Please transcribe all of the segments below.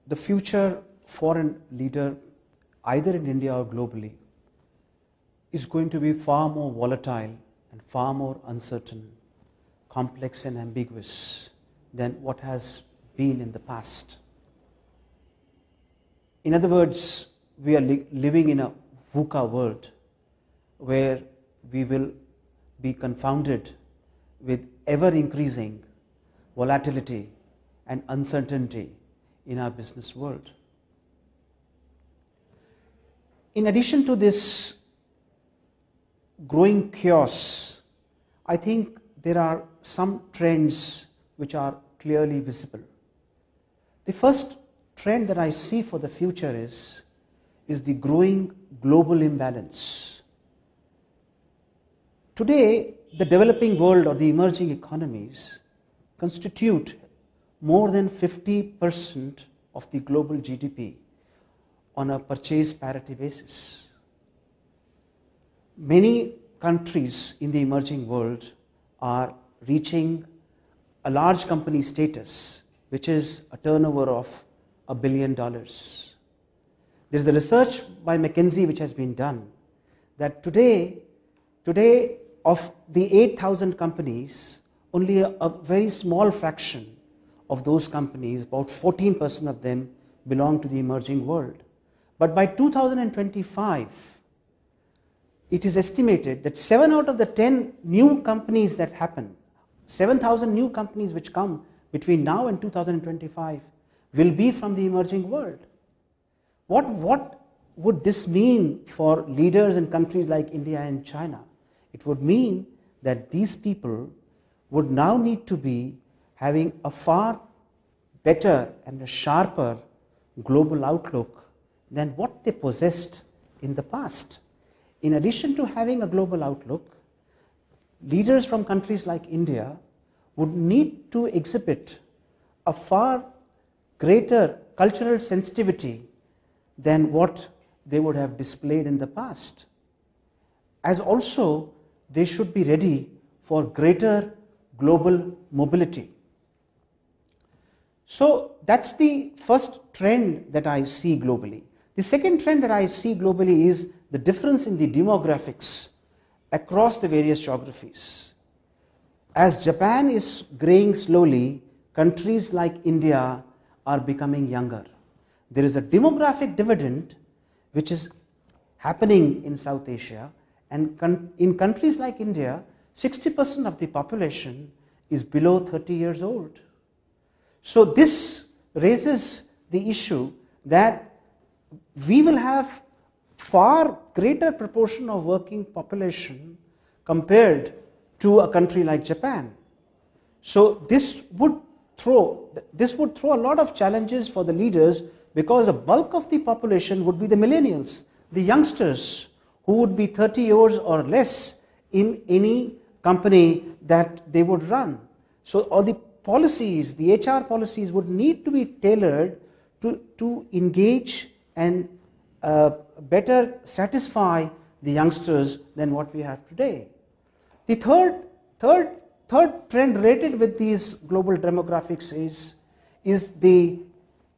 the future foreign leader, either in India or globally, is going to be far more volatile and far more uncertain, complex and ambiguous than what has been in the past. In other words, we are living in a VUCA world where we will be confounded with ever-increasing volatility and uncertainty in our business world. In addition to this growing chaos, I think there are some trends which are clearly visible. The first trend that I see for the future is the growing global imbalance. Today, the developing world or the emerging economies constitute more than 50% of the global GDP on a purchase parity basis. Many countries in the emerging world are reaching a large company status, which is a turnover of $1 billion. There is a research by McKinsey which has been done that today of the 8,000 companies, only a very small fraction of those companies, about 14% of them, belong to the emerging world. But by 2025, it is estimated that 7 out of the 10 new companies that happen, 7,000 new companies which come between now and 2025, will be from the emerging world. What would this mean for leaders in countries like India and China? It would mean that these people would now need to be having a far better and a sharper global outlook than what they possessed in the past. In addition to having a global outlook, leaders from countries like India would need to exhibit a far greater cultural sensitivity than what they would have displayed in the past. As also, they should be ready for greater global mobility. So that's the first trend that I see globally. The second trend that I see globally is the difference in the demographics across the various geographies. As Japan is graying slowly, countries like India are becoming younger. There is a demographic dividend which is happening in South Asia, and in countries like India, 60% of the population is below 30 years old. So this raises the issue that we will have far greater proportion of working population compared to a country like Japan. So this would throw a lot of challenges for the leaders, because the bulk of the population would be the millennials, the youngsters who would be 30 years or less in any company that they would run. So all the policies, the HR policies would need to be tailored to engage and better satisfy the youngsters than what we have today. The third trend related with these global demographics is the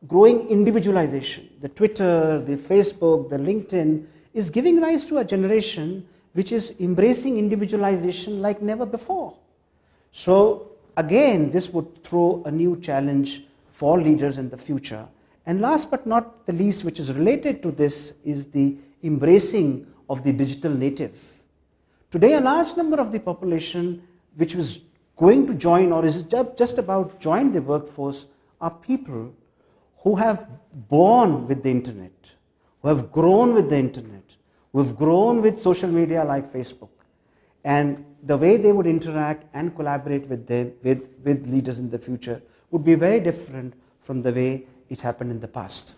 growing individualization. The Twitter, the Facebook, the LinkedIn is giving rise to a generation which is embracing individualization like never before. So again, this would throw a new challenge for leaders in the future. And last but not the least, which is related to this, is the embracing of the digital native. Today, a large number of the population which was going to join or is just about join the workforce are people who have born with the internet, who have grown with the internet, who have grown with social media like Facebook. And the way they would interact and collaborate with leaders in the future would be very different from the way it happened in the past.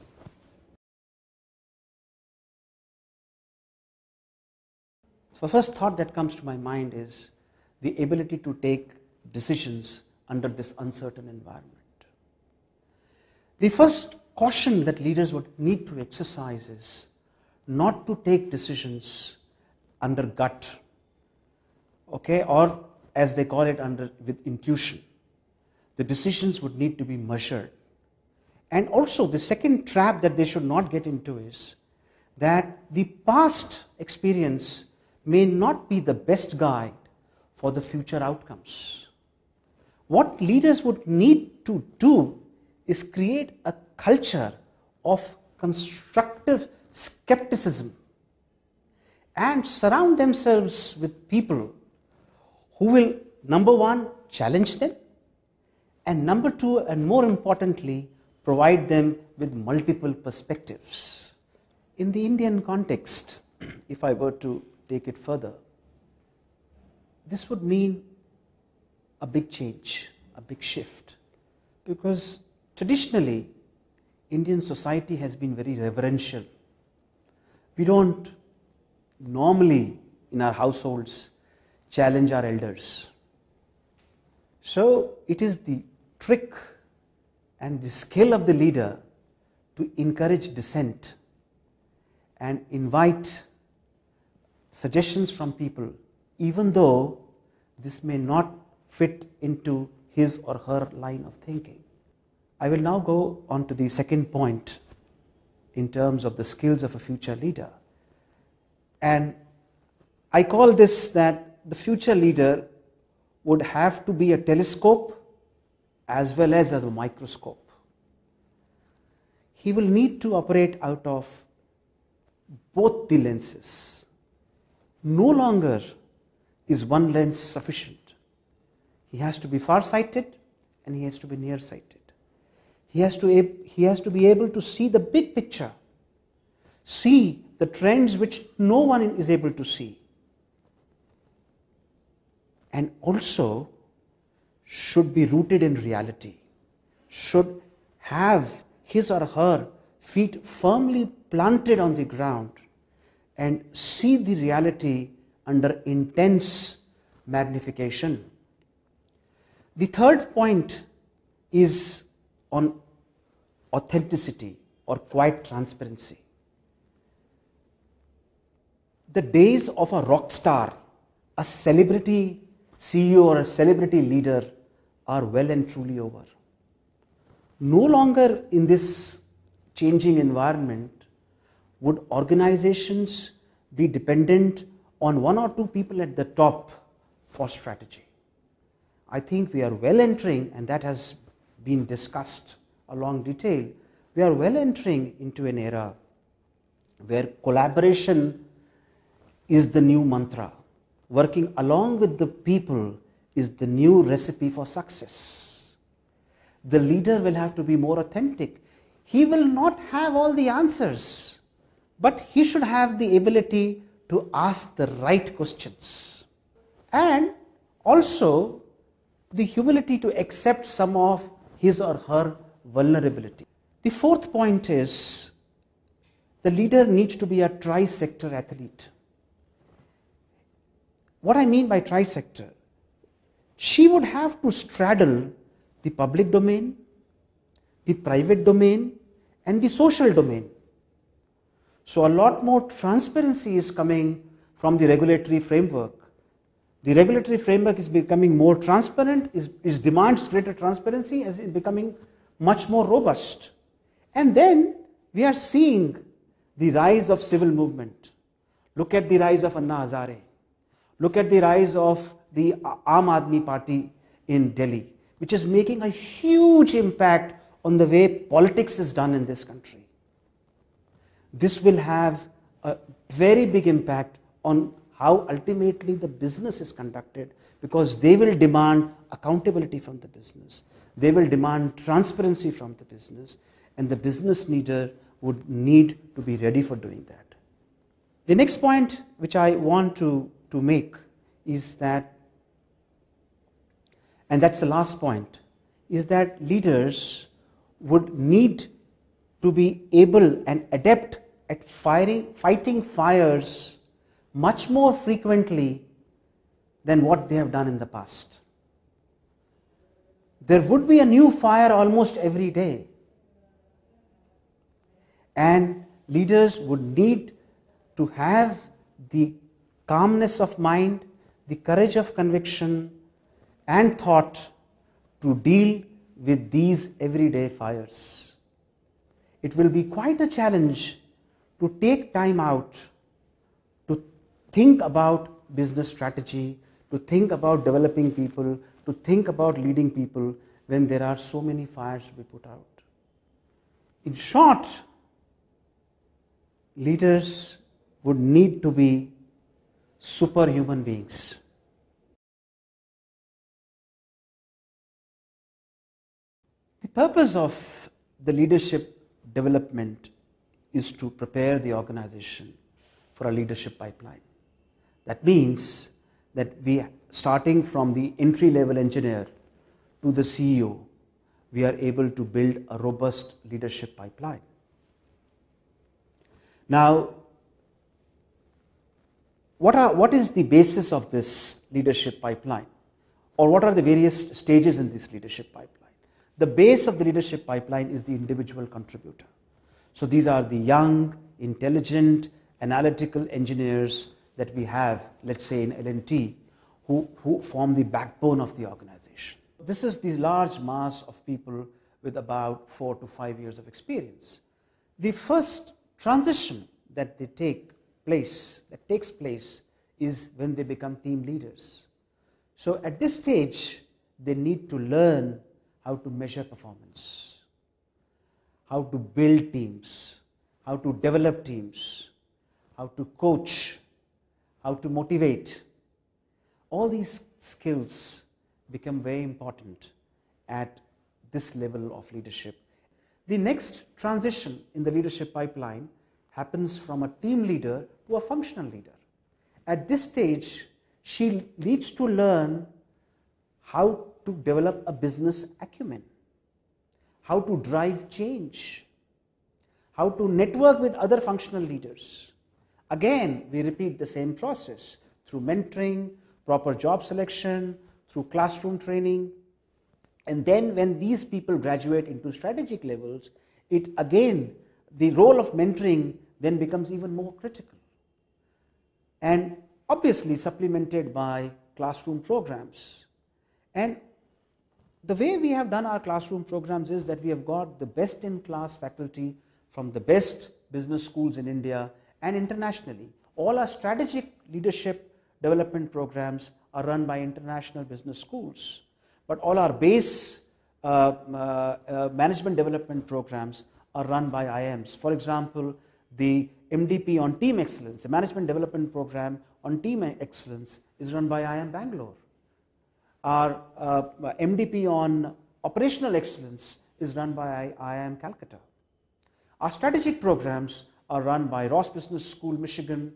So the first thought that comes to my mind is the ability to take decisions under this uncertain environment. The first caution that leaders would need to exercise is not to take decisions under gut, okay, or as they call it, with intuition. The decisions would need to be measured, And also the second trap that they should not get into is that the past experience may not be the best guide for the future outcomes. What leaders would need to do is create a culture of constructive skepticism and surround themselves with people who will, number one, challenge them, and number two, and more importantly, provide them with multiple perspectives. In the Indian context, if I were to take it further, this would mean a big change, a big shift, because traditionally Indian society has been very reverential. We don't normally in our households challenge our elders. So it is the trick and the skill of the leader to encourage dissent and invite suggestions from people, even though this may not fit into his or her line of thinking. I will now go on to the second point in terms of the skills of a future leader. And I call this that the future leader would have to be a telescope as well as a microscope. He will need to operate out of both the lenses. No longer is one lens sufficient. He has to be far-sighted and he has to be near-sighted. He has to be able to see the big picture, see the trends which no one is able to see, and also should be rooted in reality, should have his or her feet firmly planted on the ground and see the reality under intense magnification. The third point is on authenticity or quiet transparency. The days of a rock star, a celebrity CEO or a celebrity leader are well and truly over. No longer in this changing environment would organizations be dependent on one or two people at the top for strategy. I think we are well entering, and that has been discussed along detail, we are well entering into an era where collaboration is the new mantra. Working along with the people is the new recipe for success. The leader will have to be more authentic. He will not have all the answers, but he should have the ability to ask the right questions. And also the humility to accept some of his or her vulnerability. The fourth point is the leader needs to be a tri-sector athlete. What I mean by tri-sector, she would have to straddle the public domain, the private domain, and the social domain. So a lot more transparency is coming from the regulatory framework. The regulatory framework is becoming more transparent, is demands greater transparency, as it becoming much more robust. And then we are seeing the rise of civil movement. Look at the rise of Anna Hazare. Look at the rise of the Aam Aadmi Party in Delhi, which is making a huge impact on the way politics is done in this country. This will have a very big impact on how ultimately the business is conducted, because they will demand accountability from the business. They will demand transparency from the business, and the business leader would need to be ready for doing that. The next point which I want to make is that, and that's the last point, is that leaders would need to be able and adept at fighting fires much more frequently than what they have done in the past. There would be a new fire almost every day, and leaders would need to have the calmness of mind, the courage of conviction and thought to deal with these everyday fires. it will be quite a challenge to take time out to think about business strategy, to think about developing people, to think about leading people when there are so many fires to be put out. In short, leaders would need to be superhuman beings. The purpose of the leadership development is to prepare the organization for a leadership pipeline. That means that we, starting from the entry-level engineer to the CEO, we are able to build a robust leadership pipeline. Now, what is the basis of this leadership pipeline? Or what are the various stages in this leadership pipeline? The base of the leadership pipeline is the individual contributor. So these are the young, intelligent, analytical engineers that we have, let's say in L&T, who form the backbone of the organization. This is the large mass of people with about 4 to 5 years of experience. The first transition that takes place is when they become team leaders. So at this stage, they need to learn how to measure performance, how to build teams, how to develop teams, how to coach, how to motivate. All these skills become very important at this level of leadership. The next transition in the leadership pipeline happens from a team leader to a functional leader. At this stage, she needs to learn how to develop a business acumen, how to drive change, how to network with other functional leaders. Again, we repeat the same process through mentoring, proper job selection, through classroom training. And then when these people graduate into strategic levels, the role of mentoring then becomes even more critical. And obviously supplemented by classroom programs. And the way we have done our classroom programs is that we have got the best-in-class faculty from the best business schools in India and internationally. All our strategic leadership development programs are run by international business schools. But all our base management development programs are run by IIMs. For example, the MDP on Team Excellence, the Management Development Program on Team Excellence, is run by IIM Bangalore. Our MDP on Operational Excellence is run by IIM Calcutta. Our strategic programs are run by Ross Business School, Michigan,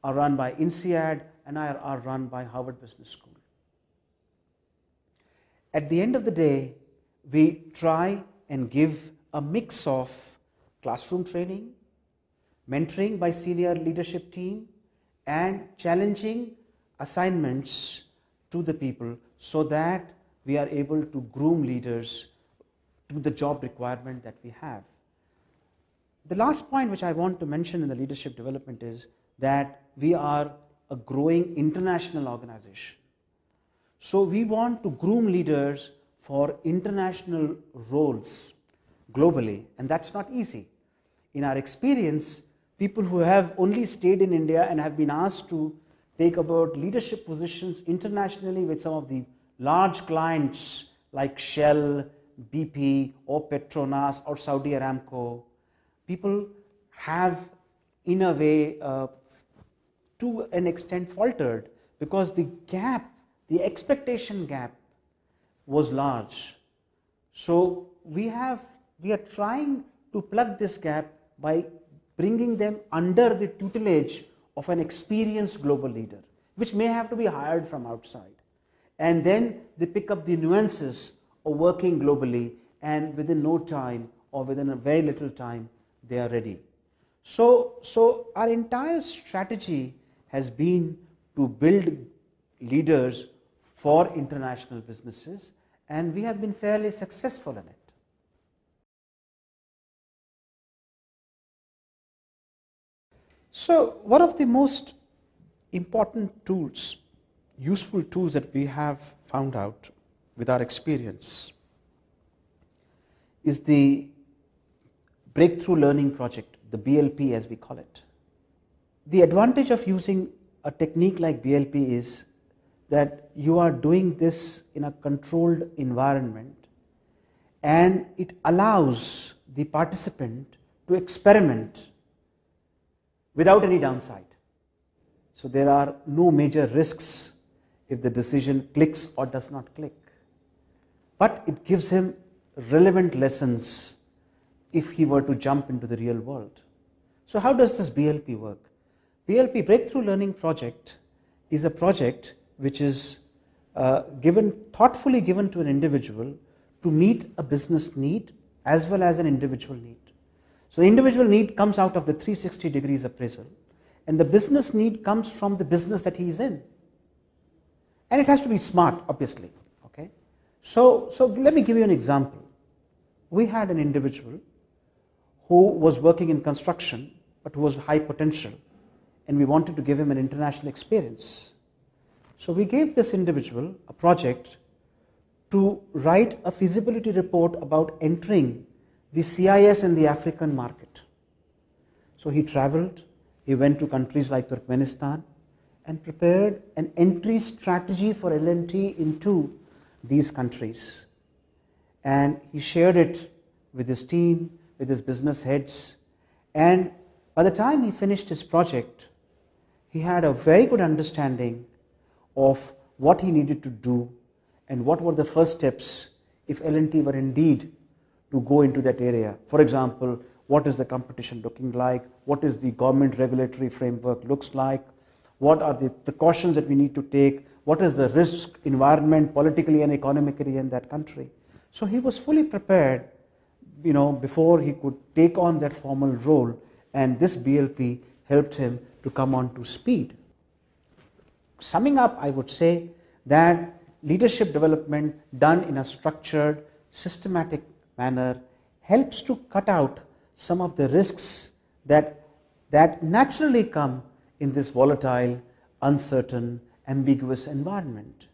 are run by INSEAD, and are run by Harvard Business School. At the end of the day, we try and give a mix of classroom training, mentoring by senior leadership team, and challenging assignments to the people so that we are able to groom leaders to the job requirement that we have. The last point which I want to mention in the leadership development is that we are a growing international organization. So we want to groom leaders for international roles globally, and that's not easy. In our experience, people who have only stayed in India and have been asked to take about leadership positions internationally with some of the large clients like Shell, BP, or Petronas, or Saudi Aramco, people have, in a way, to an extent faltered because the gap, the expectation gap was large. So we are trying to plug this gap by bringing them under the tutelage of an experienced global leader, which may have to be hired from outside. And then they pick up the nuances of working globally, and within no time or within a very little time, they are ready. So our entire strategy has been to build leaders for international businesses, and we have been fairly successful in it. So one of the most important tools, useful tools that we have found out with our experience is the breakthrough learning project, the BLP as we call it. The advantage of using a technique like BLP is that you are doing this in a controlled environment, and it allows the participant to experiment without any downside. So there are no major risks if the decision clicks or does not click. But it gives him relevant lessons if he were to jump into the real world. So how does this BLP work? BLP, Breakthrough Learning Project, is a project which is thoughtfully given to an individual to meet a business need as well as an individual need. So the individual need comes out of the 360 degrees appraisal, and the business need comes from the business that he is in. And it has to be smart, obviously. Okay? So let me give you an example. We had an individual who was working in construction, but who was high potential, and we wanted to give him an international experience. So we gave this individual a project to write a feasibility report about entering the CIS and the African market. So he traveled, he went to countries like Turkmenistan and prepared an entry strategy for L&T into these countries. And he shared it with his team, with his business heads, and by the time he finished his project, he had a very good understanding of what he needed to do and what were the first steps if L&T were indeed to go into that area. For example, what is the competition looking like? What is the government regulatory framework looks like? What are the precautions that we need to take? What is the risk environment politically and economically in that country? So he was fully prepared, before he could take on that formal role, and this BLP helped him to come on to speed. Summing up, I would say that leadership development done in a structured, systematic manner helps to cut out some of the risks that naturally come in this volatile, uncertain, ambiguous environment.